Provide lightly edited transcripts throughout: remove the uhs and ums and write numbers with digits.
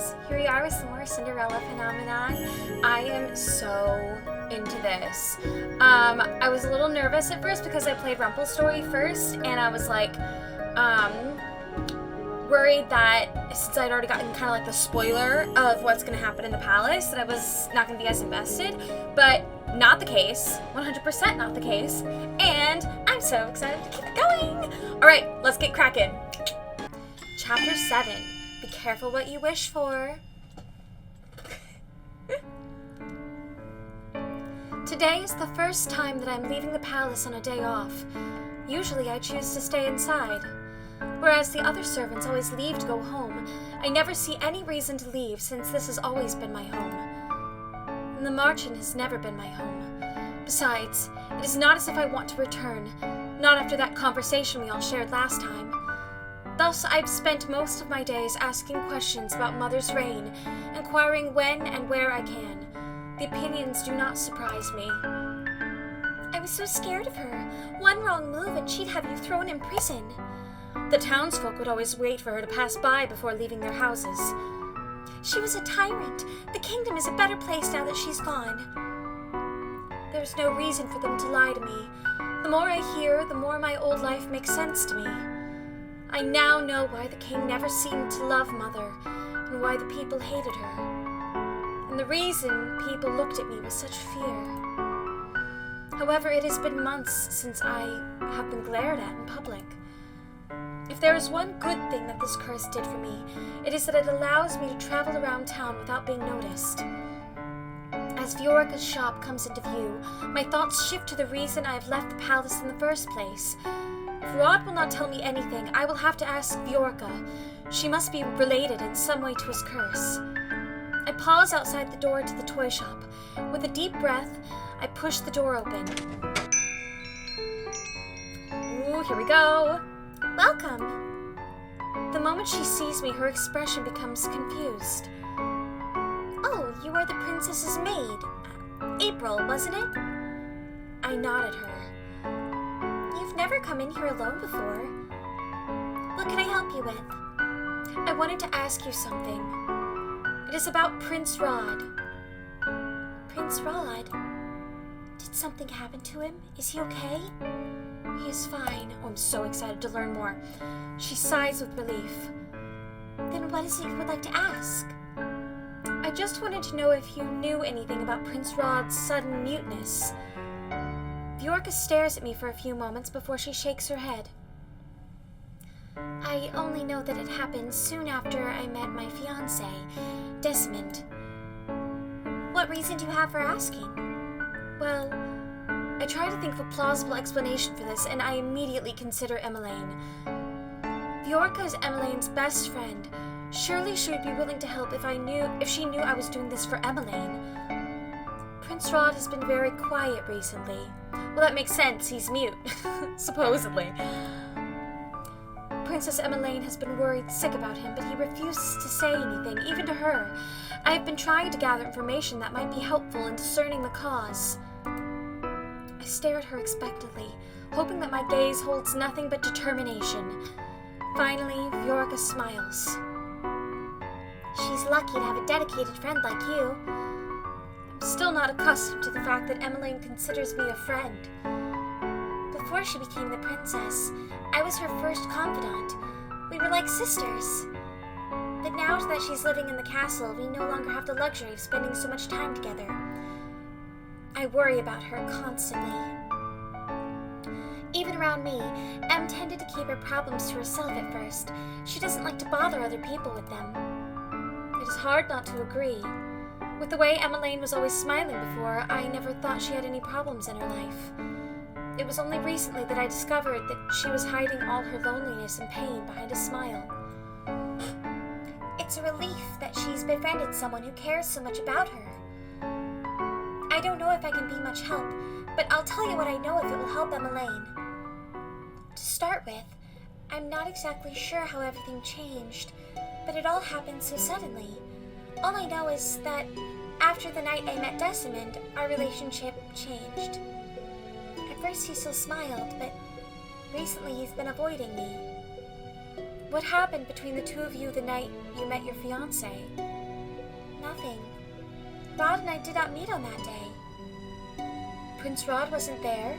guys, here we are with some more Cinderella phenomenon. I am so into this. I was a little nervous at first because I played Rumple's story first, and I was like, worried that since I'd already gotten kind of like the spoiler of what's going to happen in the palace, that I was not going to be as invested, but not the case, 100% not the case, and I'm so excited to keep it going. All right, let's get cracking. Chapter 7, be careful what you wish for. Today is the first time that I'm leaving the palace on a day off. Usually I choose to stay inside. Whereas the other servants always leave to go home, I never see any reason to leave since this has always been my home. And the Marchen has never been my home. Besides, it is not as if I want to return, not after that conversation we all shared last time. Thus, I've spent most of my days asking questions about Mother's reign, inquiring when and where I can. The opinions do not surprise me. I was so scared of her. One wrong move and she'd have you thrown in prison. The townsfolk would always wait for her to pass by before leaving their houses. She was a tyrant. The kingdom is a better place now that she's gone. There's no reason for them to lie to me. The more I hear, the more my old life makes sense to me. I now know why the king never seemed to love Mother, and why the people hated her. And the reason people looked at me with such fear. However, it has been months since I have been glared at in public. If there is one good thing that this curse did for me, it is that it allows me to travel around town without being noticed. As Viorica's shop comes into view, my thoughts shift to the reason I have left the palace in the first place. If Rod will not tell me anything, I will have to ask Viorica. She must be related in some way to his curse. I pause outside the door to the toy shop. With a deep breath, I push the door open. Ooh, here we go. Welcome! The moment she sees me, her expression becomes confused. Oh, you are the princess's maid. Apryl, wasn't it? I nod at her. You've never come in here alone before. What can I help you with? I wanted to ask you something. It is about Prince Rod. Prince Rod? Did something happen to him? Is he okay? He is fine. Oh, I'm so excited to learn more. She sighs with relief. Then what is it you would like to ask? I just wanted to know if you knew anything about Prince Rod's sudden muteness. Viorica stares at me for a few moments before she shakes her head. I only know that it happened soon after I met my fiancé, Desmond. What reason do you have for asking? Well, I try to think of a plausible explanation for this, and I immediately consider Emmeline. Viorica is Emmeline's best friend. Surely she would be willing to help if she knew I was doing this for Emmeline. Prince Rod has been very quiet recently. Well, that makes sense. He's mute, supposedly. Princess Emmeline has been worried sick about him, but he refuses to say anything, even to her. I have been trying to gather information that might be helpful in discerning the cause. I stare at her expectantly, hoping that my gaze holds nothing but determination. Finally, Viorica smiles. She's lucky to have a dedicated friend like you. I'm still not accustomed to the fact that Emmeline considers me a friend. Before she became the princess, I was her first confidant. We were like sisters. But now that she's living in the castle, we no longer have the luxury of spending so much time together. I worry about her constantly. Even around me, Em tended to keep her problems to herself at first. She doesn't like to bother other people with them. It is hard not to agree. With the way Emmeline was always smiling before, I never thought she had any problems in her life. It was only recently that I discovered that she was hiding all her loneliness and pain behind a smile. It's a relief that she's befriended someone who cares so much about her. I don't know if I can be much help, but I'll tell you what I know if it will help Emmeline. To start with, I'm not exactly sure how everything changed, but it all happened so suddenly. All I know is that after the night I met Desmond, our relationship changed. At first he still smiled, but recently he's been avoiding me. What happened between the two of you the night you met your fiancé? Nothing. Rod and I did not meet on that day. Prince Rod wasn't there?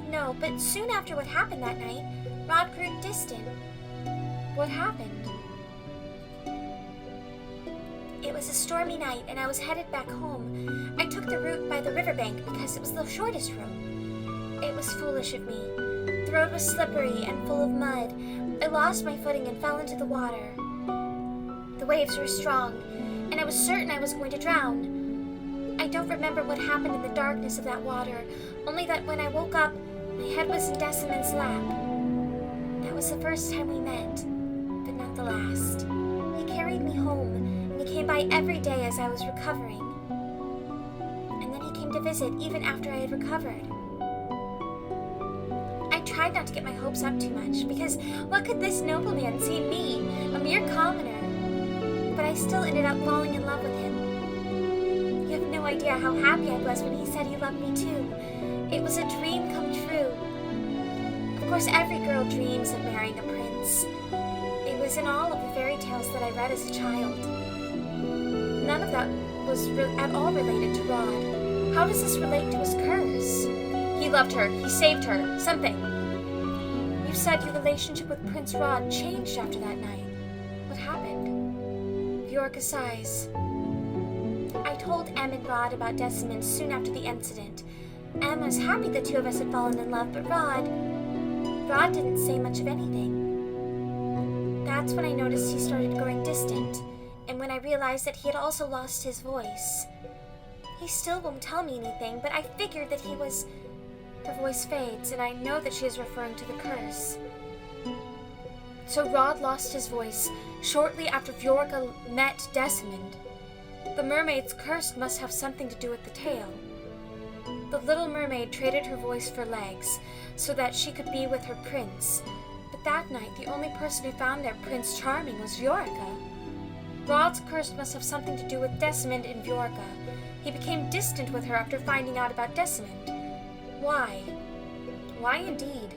No, but soon after what happened that night, Rod grew distant. What happened? It was a stormy night and I was headed back home. I took the route by the riverbank because it was the shortest route. It was foolish of me. The road was slippery and full of mud. I lost my footing and fell into the water. The waves were strong, and I was certain I was going to drown. I don't remember what happened in the darkness of that water, only that when I woke up, my head was in Decimon's lap. That was the first time we met, but not the last. He carried me home, and he came by every day as I was recovering. And then he came to visit even after I had recovered. I tried not to get my hopes up too much, because what could this nobleman see in me, a mere commoner? But I still ended up falling in love with him. You have no idea how happy I was when he said he loved me too. It was a dream come true. Of course, every girl dreams of marrying a prince. It was in all of the fairy tales that I read as a child. None of that was at all related to Rod. How does this relate to his curse? He loved her. He saved her. Something. You said your relationship with Prince Rod changed after that night. What happened? Viorka sighs. I told Em and Rod about Decimon soon after the incident. Em was happy the two of us had fallen in love, but Rod didn't say much of anything. That's when I noticed he started growing distant, and when I realized that he had also lost his voice. He still won't tell me anything, but I figured that he was... Her voice fades, and I know that she is referring to the curse. So Rod lost his voice shortly after Viorka met Decimond. The mermaid's curse must have something to do with the tale. The little mermaid traded her voice for legs so that she could be with her prince. But that night, the only person who found their Prince Charming was Viorka. Rod's curse must have something to do with Decimond and Viorka. He became distant with her after finding out about Decimond. Why? Why indeed?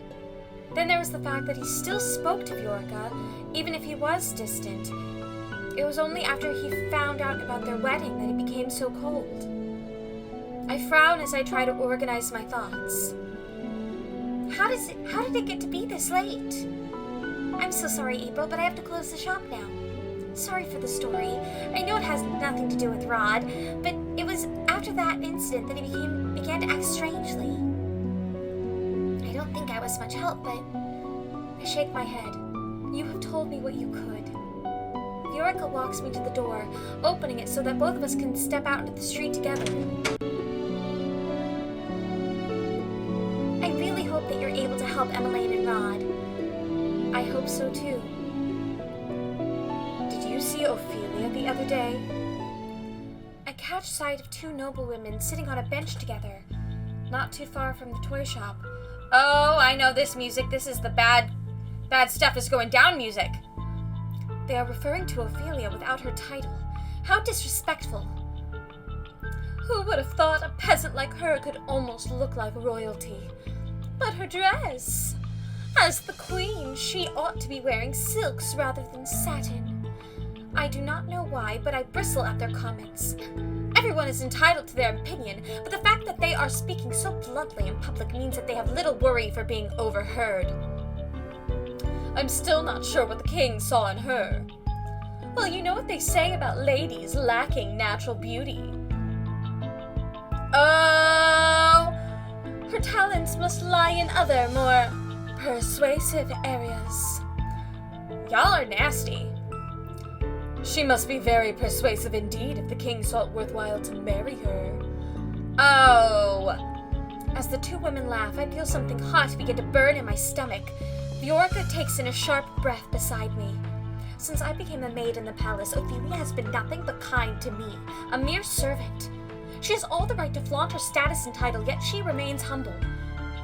Then there was the fact that he still spoke to Viorka, even if he was distant. It was only after he found out about their wedding that he became so cold. I frown as I try to organize my thoughts. How did it get to be this late? I'm so sorry, Apryl, but I have to close the shop now. Sorry for the story. I know it has nothing to do with Rod, but it was after that incident that he began to act strangely. I don't think I was much help, but I shake my head. You have told me what you could. Viorka walks me to the door, opening it so that both of us can step out into the street together. I really hope that you're able to help Emmeline and Rod. I hope so too. Did you see Ophelia the other day? I catch sight of two noblewomen sitting on a bench together, not too far from the toy shop. Oh, I know this music. This is the bad stuff is going down music. They are referring to Ophelia without her title. How disrespectful. Who would have thought a peasant like her could almost look like royalty? But her dress! As the queen, she ought to be wearing silks rather than satin. I do not know why, but I bristle at their comments. Everyone is entitled to their opinion, but the fact that they are speaking so bluntly in public means that they have little worry for being overheard. I'm still not sure what the king saw in her. Well, you know what they say about ladies lacking natural beauty. Oh, her talents must lie in other, more persuasive areas. Y'all are nasty. She must be very persuasive indeed if the king saw it worthwhile to marry her. Oh. As the two women laugh, I feel something hot begin to burn in my stomach. Viorka takes in a sharp breath beside me. Since I became a maid in the palace, Ophelia has been nothing but kind to me, a mere servant. She has all the right to flaunt her status and title, yet she remains humble.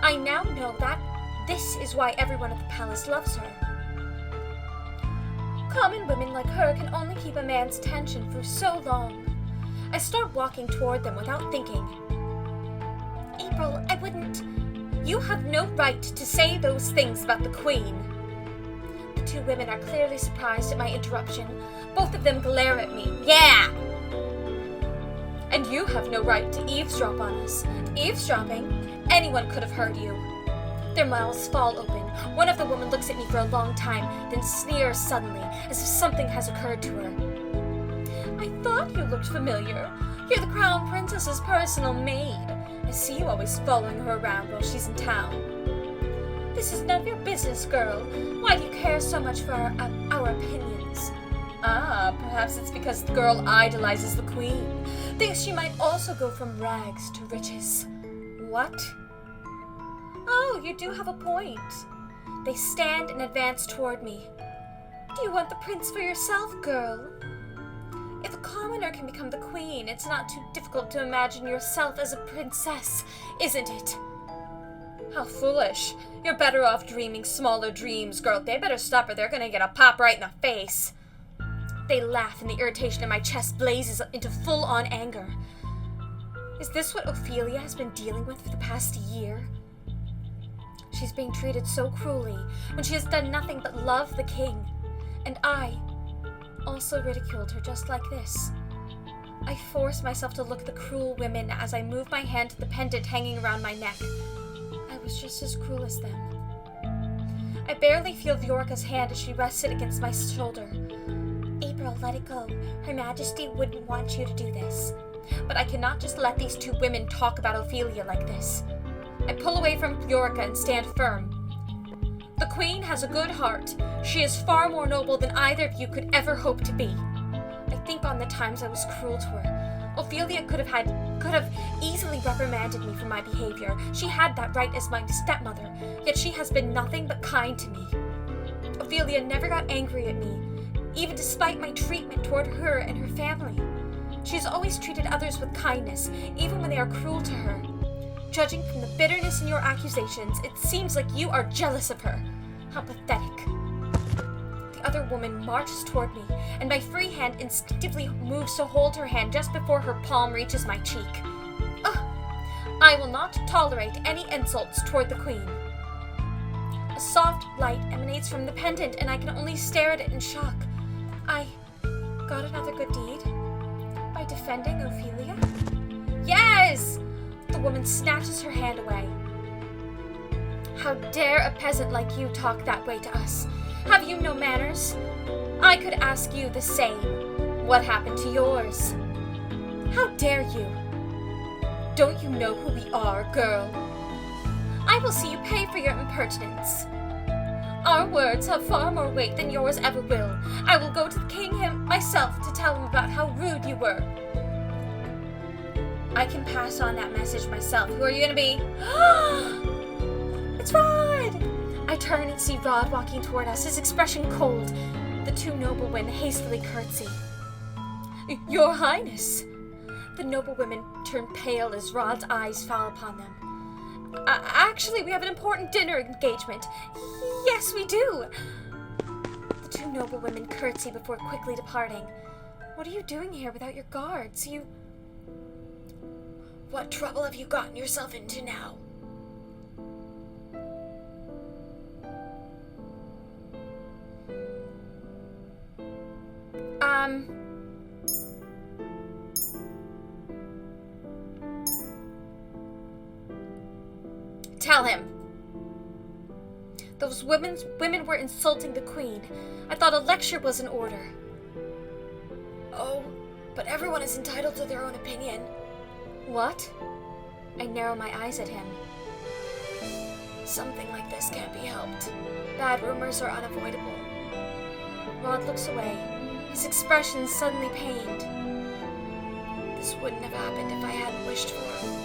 I now know that this is why everyone at the palace loves her. Common women like her can only keep a man's attention for so long. I start walking toward them without thinking. Apryl, I wouldn't... You have no right to say those things about the queen. The two women are clearly surprised at my interruption. Both of them glare at me. Yeah! And you have no right to eavesdrop on us. Eavesdropping? Anyone could have heard you. Their mouths fall open. One of the women looks at me for a long time, then sneers suddenly, as if something has occurred to her. I thought you looked familiar. You're the Crown Princess's personal maid. I see you always following her around while she's in town. This is none of your business, girl. Why do you care so much for our opinions? Ah, perhaps it's because the girl idolizes the queen. Thinks she might also go from rags to riches. What? Oh, you do have a point. They stand and advance toward me. Do you want the prince for yourself, girl? If a commoner can become the queen, it's not too difficult to imagine yourself as a princess, isn't it? How foolish. You're better off dreaming smaller dreams, girl. They better stop or they're gonna get a pop right in the face. They laugh and the irritation in my chest blazes into full-on anger. Is this what Ophelia has been dealing with for the past year? She's being treated so cruelly when she has done nothing but love the king. And I also ridiculed her just like this. I force myself to look at the cruel women as I move my hand to the pendant hanging around my neck. I was just as cruel as them. I barely feel Viorka's hand as she rests it against my shoulder. April, let it go. Her Majesty wouldn't want you to do this. But I cannot just let these two women talk about Ophelia like this. I pull away from Viorka and stand firm. The queen has a good heart. She is far more noble than either of you could ever hope to be. I think on the times I was cruel to her. Ophelia could have easily reprimanded me for my behavior. She had that right as my stepmother, yet she has been nothing but kind to me. Ophelia never got angry at me, even despite my treatment toward her and her family. She has always treated others with kindness, even when they are cruel to her. Judging from the bitterness in your accusations, it seems like you are jealous of her. How pathetic. The other woman marches toward me, and my free hand instinctively moves to hold her hand just before her palm reaches my cheek. Ugh! I will not tolerate any insults toward the queen. A soft light emanates from the pendant, and I can only stare at it in shock. I got another good deed? By defending Ophelia? Yes! The woman snatches her hand away. How dare a peasant like you talk that way to us? Have you no manners? I could ask you the same. What happened to yours? How dare you? Don't you know who we are, girl? I will see you pay for your impertinence. Our words have far more weight than yours ever will. I will go to the king myself to tell him about how rude you were. I can pass on that message myself. Who are you gonna be? It's Rod! I turn and see Rod walking toward us, his expression cold. The two noblewomen hastily curtsy. Your Highness! The noblewomen turn pale as Rod's eyes fall upon them. Actually, we have an important dinner engagement. Yes, we do! The two noblewomen curtsy before quickly departing. What are you doing here without your guards? What trouble have you gotten yourself into now? Tell him. Those women were insulting the queen. I thought a lecture was in order. Oh, but everyone is entitled to their own opinion. What? I narrow my eyes at him. Something like this can't be helped. Bad rumors are unavoidable. Rod looks away, his expression suddenly pained. This wouldn't have happened if I hadn't wished for it.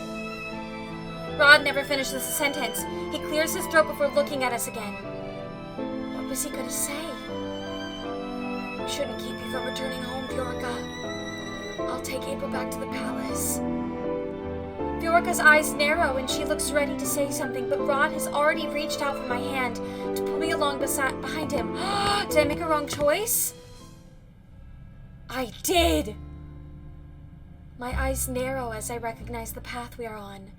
Rod never finishes the sentence. He clears his throat before looking at us again. What was he going to say? We shouldn't keep you from returning home, Viorka. I'll take April back to the palace. Viorka's eyes narrow and she looks ready to say something, but Rod has already reached out for my hand to pull me along behind him. Did I make a wrong choice? I did! My eyes narrow as I recognize the path we are on.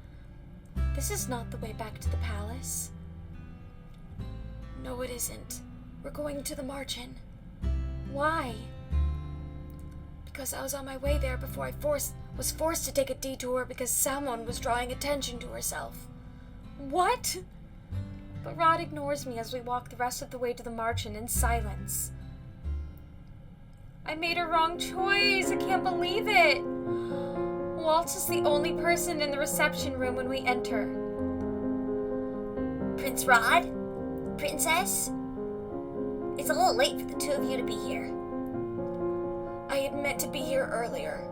This is not the way back to the palace. No, it isn't. We're going to the march-in. Why? Because I was on my way there before I was forced to take a detour because someone was drawing attention to herself. What? But Rod ignores me as we walk the rest of the way to the march-in in silence. I made a wrong choice. I can't believe it. Waltz is the only person in the reception room when we enter. Prince Rod? Princess? It's a little late for the two of you to be here. I had meant to be here earlier.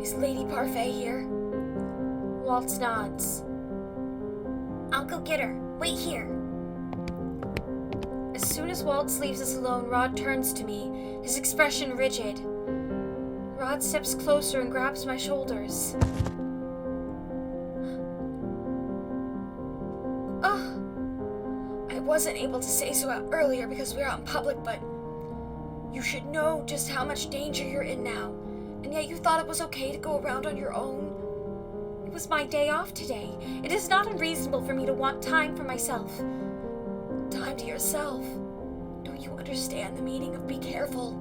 Is Lady Parfait here? Waltz nods. I'll go get her. Wait here. As soon as Waltz leaves us alone, Rod turns to me, his expression rigid. Rod steps closer and grabs my shoulders. I wasn't able to say so out earlier because we were out in public, but you should know just how much danger you're in now, and yet you thought it was okay to go around on your own. It was my day off today. It is not unreasonable for me to want time for myself. Time to yourself. Don't you understand the meaning of be careful?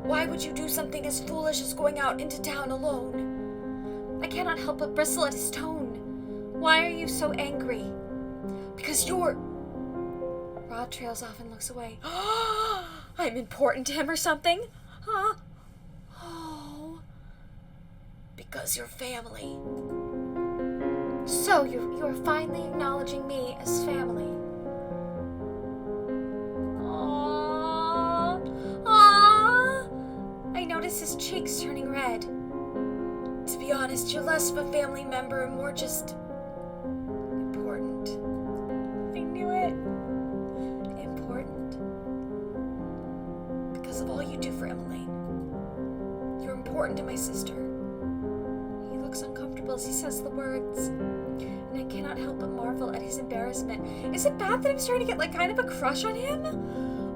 Why would you do something as foolish as going out into town alone? I cannot help but bristle at his tone. Why are you so angry? Because you're... Rod trails off and looks away. I'm important to him or something? Huh? Oh. Because you're family. So you are finally acknowledging me as family. I notice his cheeks turning red. To be honest, you're less of a family member and more just important. I knew it. Important. Because of all you do for Emmeline. You're important to my sister. He looks uncomfortable as he says the words, and I cannot help but marvel at his embarrassment. Is it bad that I'm starting to get kind of a crush on him?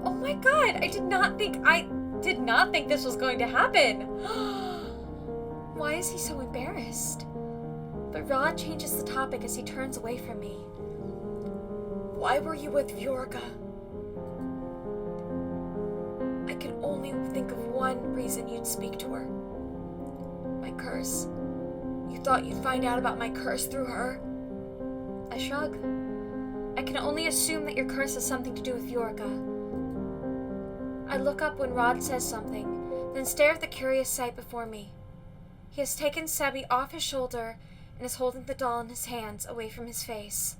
Oh my god, I did not think this was going to happen. Why is he so embarrassed? But Rod changes the topic as he turns away from me. Why were you with Viorka? I can only think of one reason you'd speak to her. My curse. You thought you'd find out about my curse through her? I shrug. I can only assume that your curse has something to do with Viorka. I look up when Rod says something, then stare at the curious sight before me. He has taken Sebi off his shoulder and is holding the doll in his hands away from his face.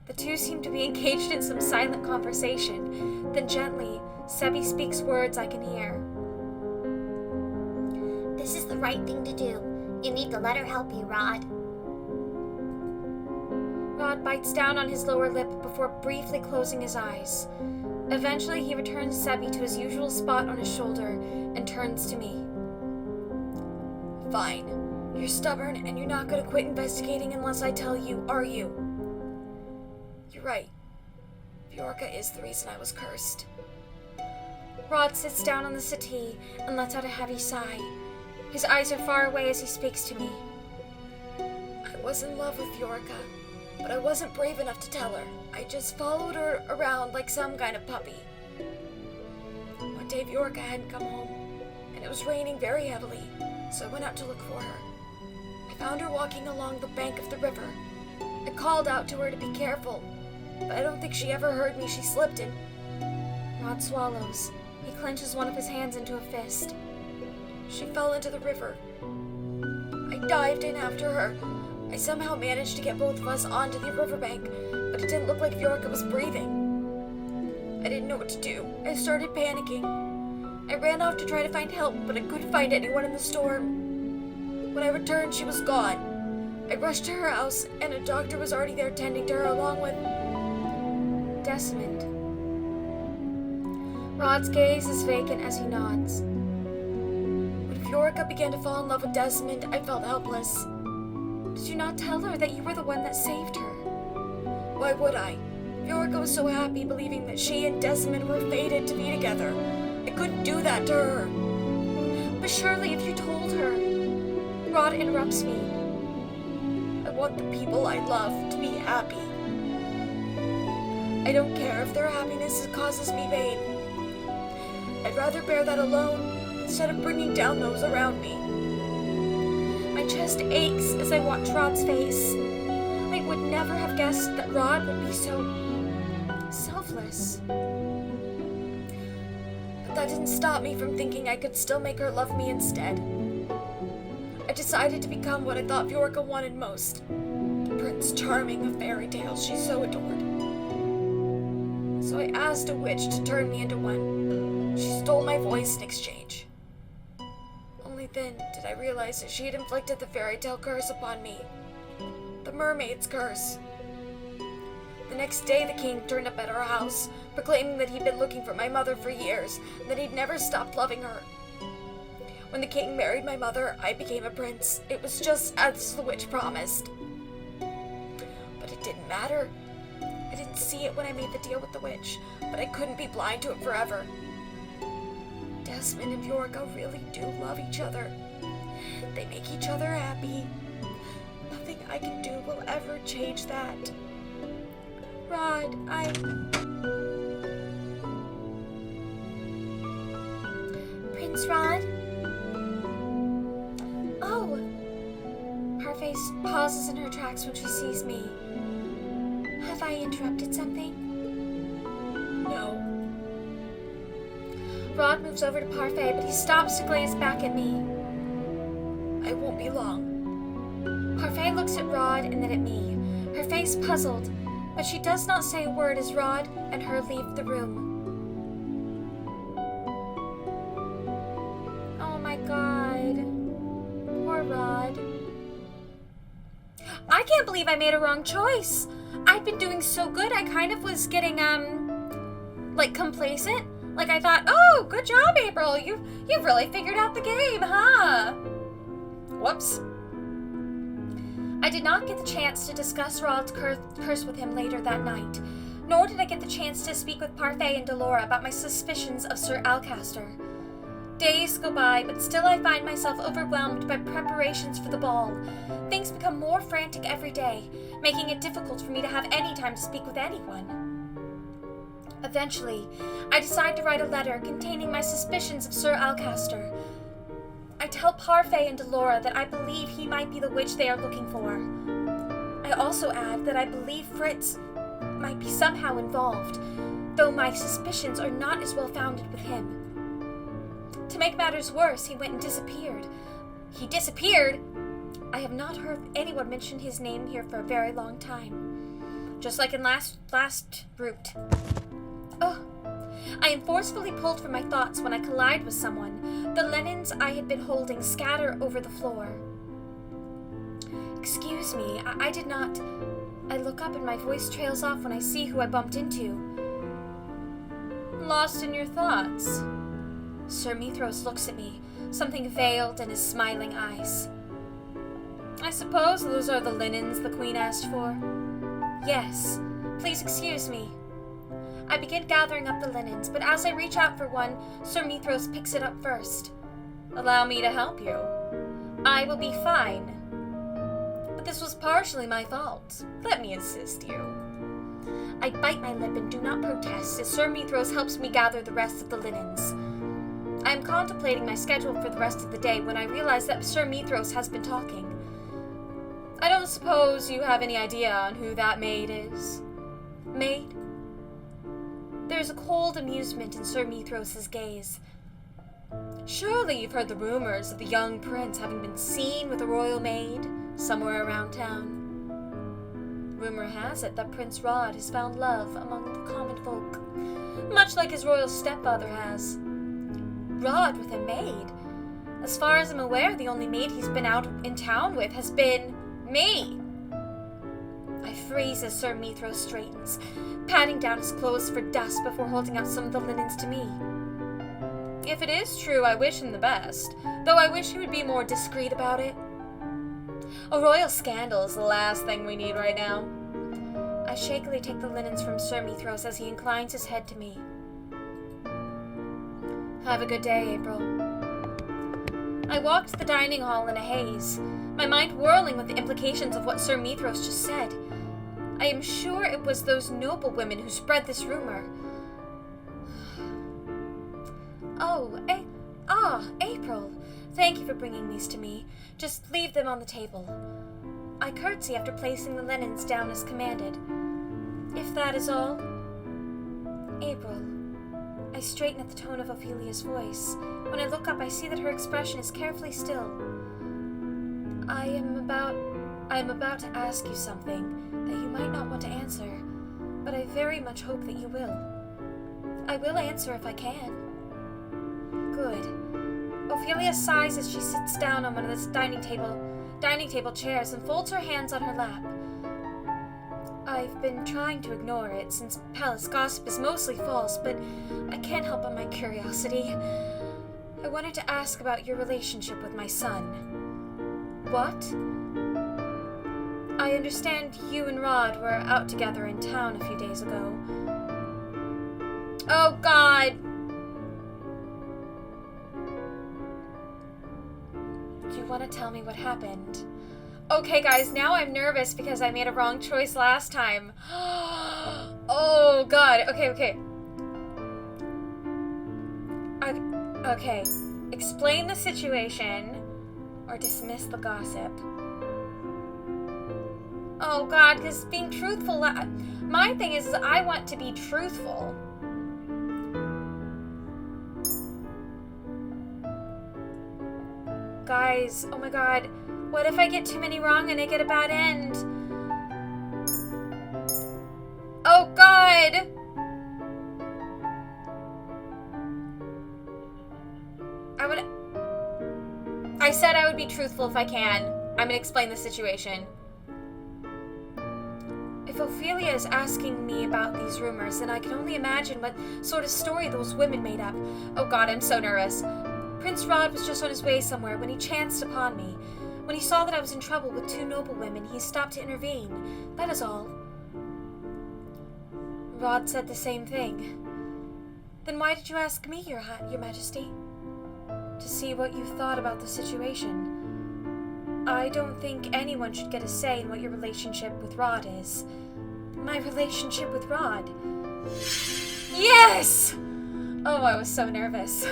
The two seem to be engaged in some silent conversation. Then gently, Sebi speaks words I can hear. This is the right thing to do. You need to let her help you, Rod. Rod bites down on his lower lip before briefly closing his eyes. Eventually, he returns Sebi to his usual spot on his shoulder and turns to me. Fine. You're stubborn and you're not going to quit investigating unless I tell you, are you? You're right. Viorka is the reason I was cursed. Rod sits down on the settee and lets out a heavy sigh. His eyes are far away as he speaks to me. I was in love with Viorka, but I wasn't brave enough to tell her. I just followed her around like some kind of puppy. One day Viorka hadn't come home, and it was raining very heavily, so I went out to look for her. I found her walking along the bank of the river. I called out to her to be careful, but I don't think she ever heard me. She slipped and... Rod swallows. He clenches one of his hands into a fist. She fell into the river. I dived in after her. I somehow managed to get both of us onto the riverbank, but it didn't look like Viorka was breathing. I didn't know what to do. I started panicking. I ran off to try to find help, but I couldn't find anyone in the storm. When I returned, she was gone. I rushed to her house, and a doctor was already there tending to her along with... Desmond. Rod's gaze is vacant as he nods. When Viorka began to fall in love with Desmond, I felt helpless. Did you not tell her that you were the one that saved her? Why would I? Viorka was so happy believing that she and Desmond were fated to be together. I couldn't do that to her. But surely if you told her... Rod interrupts me. I want the people I love to be happy. I don't care if their happiness causes me pain. I'd rather bear that alone instead of bringing down those around me. My chest aches as I watch Rod's face. I would never have guessed that Rod would be so selfless. But that didn't stop me from thinking I could still make her love me instead. I decided to become what I thought Bjorka wanted most. Prince Charming of fairy tales she so adored. So I asked a witch to turn me into one. She stole my voice in exchange. Only then did I realize that she had inflicted the fairy tale curse upon me. The mermaid's curse. The next day the king turned up at our house, proclaiming that he'd been looking for my mother for years, and that he'd never stopped loving her. When the king married my mother, I became a prince. It was just as the witch promised. But it didn't matter. I didn't see it when I made the deal with the witch, but I couldn't be blind to it forever. Desmond and Bjorka really do love each other. They make each other happy. Nothing I can do will ever change that. Rod, Prince Rod? Oh! Her face pauses in her tracks when she sees me. Have I interrupted something? No. Rod moves over to Parfait, but he stops to glaze back at me. I won't be long. Parfait looks at Rod and then at me, her face puzzled, but she does not say a word as Rod and her leave the room. Oh my god. Poor Rod. I can't believe I made a wrong choice. I'd been doing so good, I kind of was getting, complacent. Like, I thought, oh, good job, April. You've really figured out the game, huh? Whoops. I did not get the chance to discuss Rod's curse with him later that night, nor did I get the chance to speak with Parfait and Delora about my suspicions of Sir Alcaster. Days go by, but still I find myself overwhelmed by preparations for the ball. Things become more frantic every day, making it difficult for me to have any time to speak with anyone. Eventually, I decide to write a letter containing my suspicions of Sir Alcaster. I tell Parfait and Delora that I believe he might be the witch they are looking for. I also add that I believe Fritz might be somehow involved, though my suspicions are not as well founded with him. To make matters worse, he went and disappeared. He disappeared? I have not heard anyone mention his name here for a very long time. Just like in last route. Oh, I am forcefully pulled from my thoughts when I collide with someone. The linens I had been holding scatter over the floor. Excuse me, I did not... I look up and my voice trails off when I see who I bumped into. Lost in your thoughts? Sir Mithros looks at me, something veiled in his smiling eyes. I suppose those are the linens the Queen asked for? Yes. Please excuse me. I begin gathering up the linens, but as I reach out for one, Sir Mithros picks it up first. Allow me to help you. I will be fine. But this was partially my fault. Let me assist you. I bite my lip and do not protest as Sir Mithros helps me gather the rest of the linens. I am contemplating my schedule for the rest of the day when I realize that Sir Mithros has been talking. I don't suppose you have any idea on who that maid is? Maid? There is a cold amusement in Sir Mithros' gaze. Surely you've heard the rumors of the young prince having been seen with a royal maid somewhere around town. Rumor has it that Prince Rod has found love among the common folk, much like his royal stepfather has. Rod with a maid? As far as I'm aware, the only maid he's been out in town with has been me. I freeze as Sir Mithros straightens, patting down his clothes for dust before holding out some of the linens to me. If it is true, I wish him the best, though I wish he would be more discreet about it. A royal scandal is the last thing we need right now. I shakily take the linens from Sir Mithros as he inclines his head to me. Have a good day, April. I walk to the dining hall in a haze, my mind whirling with the implications of what Sir Mithros just said. I am sure it was those noble women who spread this rumor. Apryl. Thank you for bringing these to me. Just leave them on the table. I curtsy after placing the linens down as commanded. If that is all. Apryl. I straighten at the tone of Ophelia's voice. When I look up, I see that her expression is carefully still. I am about to ask you something that you might not want to answer, but I very much hope that you will. I will answer if I can. Good. Ophelia sighs as she sits down on one of the dining table chairs and folds her hands on her lap. I've been trying to ignore it since palace gossip is mostly false, but I can't help but my curiosity. I wanted to ask about your relationship with my son. What? I understand you and Rod were out together in town a few days ago. Oh, God! Do you want to tell me what happened? Okay, guys, now I'm nervous because I made a wrong choice last time. Oh, God. Okay. Okay. Explain the situation or dismiss the gossip. Oh, God, because being truthful... My thing is I want to be truthful. Guys, oh my God. What if I get too many wrong and I get a bad end? Oh, God! I said I would be truthful if I can. I'm gonna explain the situation. If Ophelia is asking me about these rumors, then I can only imagine what sort of story those women made up. Oh God, I'm so nervous. Prince Rod was just on his way somewhere when he chanced upon me. When he saw that I was in trouble with two noble women, he stopped to intervene. That is all. Rod said the same thing. Then why did you ask me, Your Majesty? To see what you thought about the situation. I don't think anyone should get a say in what your relationship with Rod is. My relationship with Rod. Yes! Oh, I was so nervous.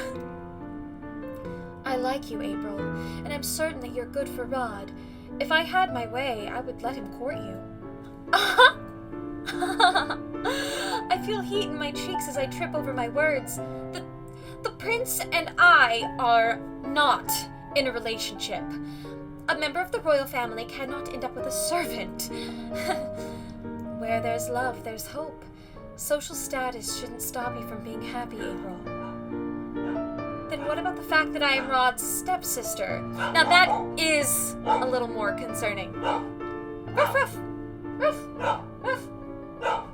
I like you, Apryl, and I'm certain that you're good for Rod. If I had my way, I would let him court you. I feel heat in my cheeks as I trip over my words. The prince and I are not in a relationship. A member of the royal family cannot end up with a servant. Where there's love, there's hope. Social status shouldn't stop you from being happy, Apryl. Then what about the fact that I am Rod's stepsister? Now that is a little more concerning. Ruff, ruff, ruff, ruff, ruff, ruff.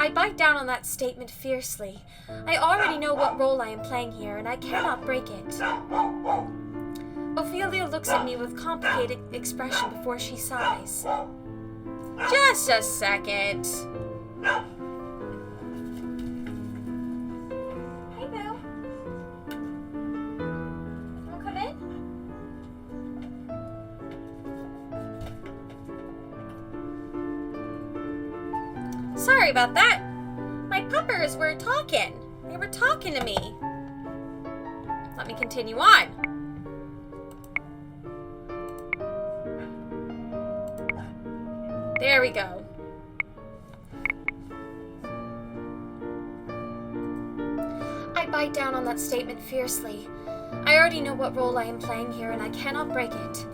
I bite down on that statement fiercely. I already know what role I am playing here, and I cannot break it. Ophelia looks at me with complicated expression before she sighs. Just a second. Hey, Boo. Wanna come in? Sorry about that. My puppers were talking. They were talking to me. Let me continue on. There we go. I bite down on that statement fiercely. I already know what role I am playing here, and I cannot break it.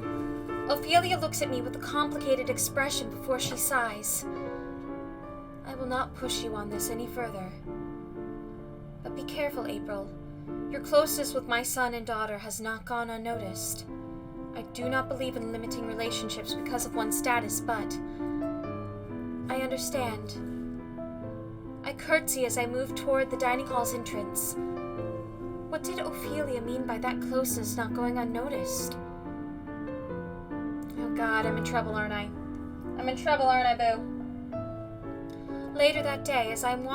Ophelia looks at me with a complicated expression before she sighs. I will not push you on this any further. But be careful, Apryl. Your closeness with my son and daughter has not gone unnoticed. I do not believe in limiting relationships because of one's status, but I understand. I curtsy as I move toward the dining hall's entrance. What did Ophelia mean by that closeness not going unnoticed? Oh God, I'm in trouble, aren't I? I'm in trouble, aren't I, Boo? Later that day, as I'm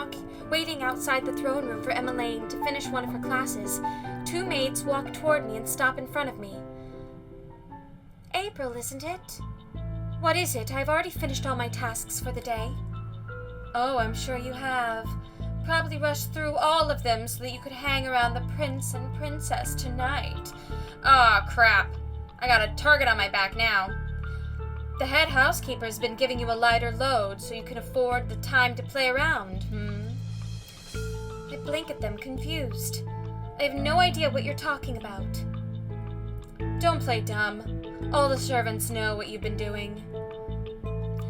waiting outside the throne room for Emma Lane to finish one of her classes, 2 maids walk toward me and stop in front of me. Apryl, isn't it? What is it? I've already finished all my tasks for the day. Oh, I'm sure you have. Probably rushed through all of them so that you could hang around the prince and princess tonight. Aw, crap. I got a target on my back now. The head housekeeper's been giving you a lighter load so you can afford the time to play around, I blink at them, confused. I have no idea what you're talking about. Don't play dumb. All the servants know what you've been doing.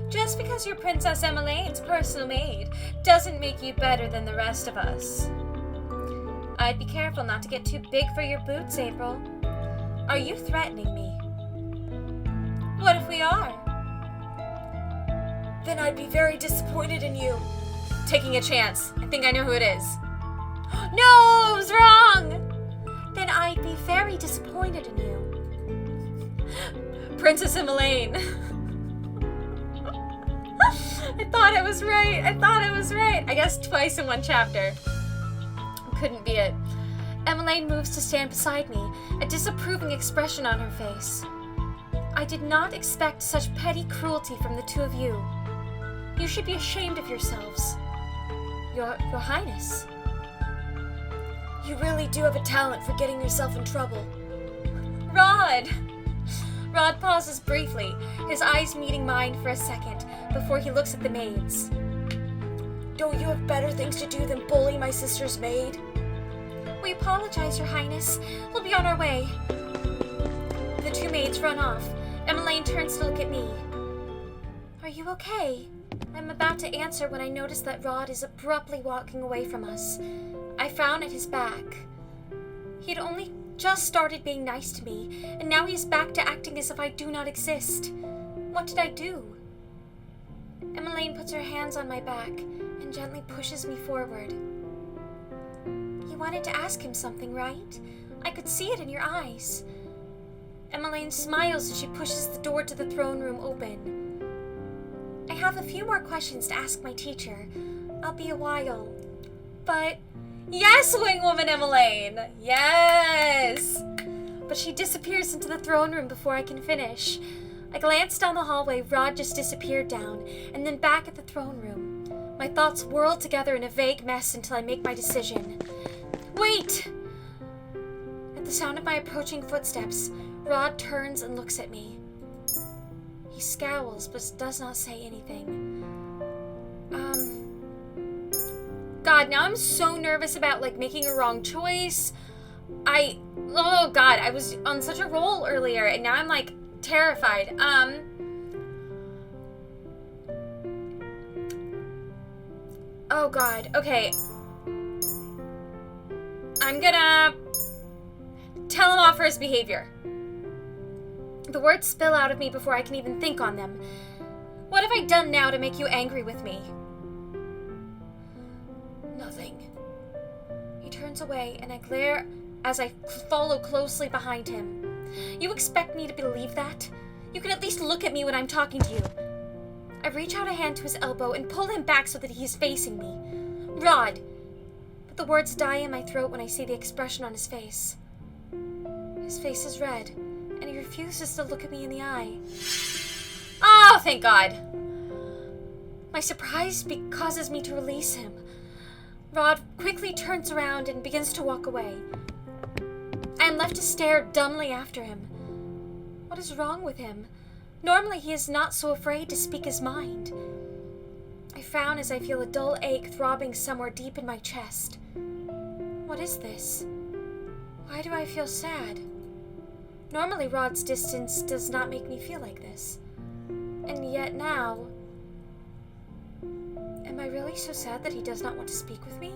Just because you're Princess Emmeline's personal maid doesn't make you better than the rest of us. I'd be careful not to get too big for your boots, Apryl. Are you threatening me? What if we are? Then I'd be very disappointed in you. Taking a chance. I think I know who it is. No, I was wrong! Then I'd be very disappointed in you. Princess Emmeline. I thought I was right. I guess twice in one chapter. Couldn't be it. Emmeline moves to stand beside me, a disapproving expression on her face. I did not expect such petty cruelty from the two of you. You should be ashamed of yourselves. Your Highness. You really do have a talent for getting yourself in trouble. Rod! Rod pauses briefly, his eyes meeting mine for a second, before he looks at the maids. Don't you have better things to do than bully my sister's maid? We apologize, Your Highness. We'll be on our way. The 2 maids run off. Emmeline turns to look at me. Are you okay? I'm about to answer when I notice that Rod is abruptly walking away from us. I frown at his back. He had only just started being nice to me, and now he's back to acting as if I do not exist. What did I do? Emmeline puts her hands on my back and gently pushes me forward. You wanted to ask him something, right? I could see it in your eyes. Emmeline smiles as she pushes the door to the throne room open. I have a few more questions to ask my teacher. I'll be a while. But yes, wing woman Emmeline! Yes! But she disappears into the throne room before I can finish. I glance down the hallway, Rod just disappeared down, and then back at the throne room. My thoughts whirl together in a vague mess until I make my decision. Wait! At the sound of my approaching footsteps, Rod turns and looks at me. He scowls, but does not say anything. God, now I'm so nervous about, making a wrong choice. Oh God, I was on such a roll earlier, and now I'm, terrified. Oh God, okay. I'm gonna tell him off for his behavior. The words spill out of me before I can even think on them. What have I done now to make you angry with me? Nothing. He turns away, and I glare as I follow closely behind him. You expect me to believe that? You can at least look at me when I'm talking to you. I reach out a hand to his elbow and pull him back so that he is facing me. Rod! But the words die in my throat when I see the expression on his face. His face is red, and he refuses to look at me in the eye. Oh, thank God! My surprise causes me to release him. Rod quickly turns around and begins to walk away. I am left to stare dumbly after him. What is wrong with him? Normally he is not so afraid to speak his mind. I frown as I feel a dull ache throbbing somewhere deep in my chest. What is this? Why do I feel sad? Normally Rod's distance does not make me feel like this. And yet now... Am I really so sad that he does not want to speak with me?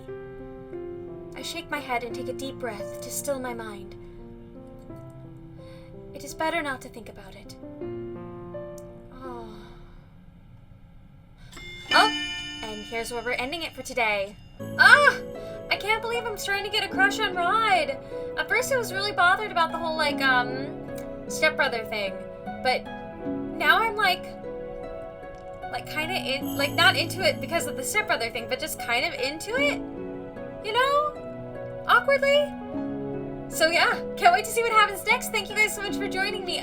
I shake my head and take a deep breath to still my mind. It is better not to think about it. Oh, and here's where we're ending it for today. I can't believe I'm starting to get a crush on Rod. At first I was really bothered about the whole, stepbrother thing. But now I'm, kind of in, not into it because of the stepbrother thing, but just kind of into it? You know? Awkwardly? So yeah, can't wait to see what happens next. Thank you guys so much for joining me.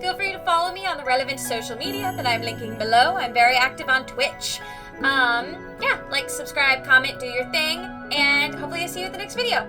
Feel free to follow me on the relevant social media that I'm linking below. I'm very active on Twitch. Yeah, like, subscribe, comment, do your thing, and hopefully I'll see you at the next video.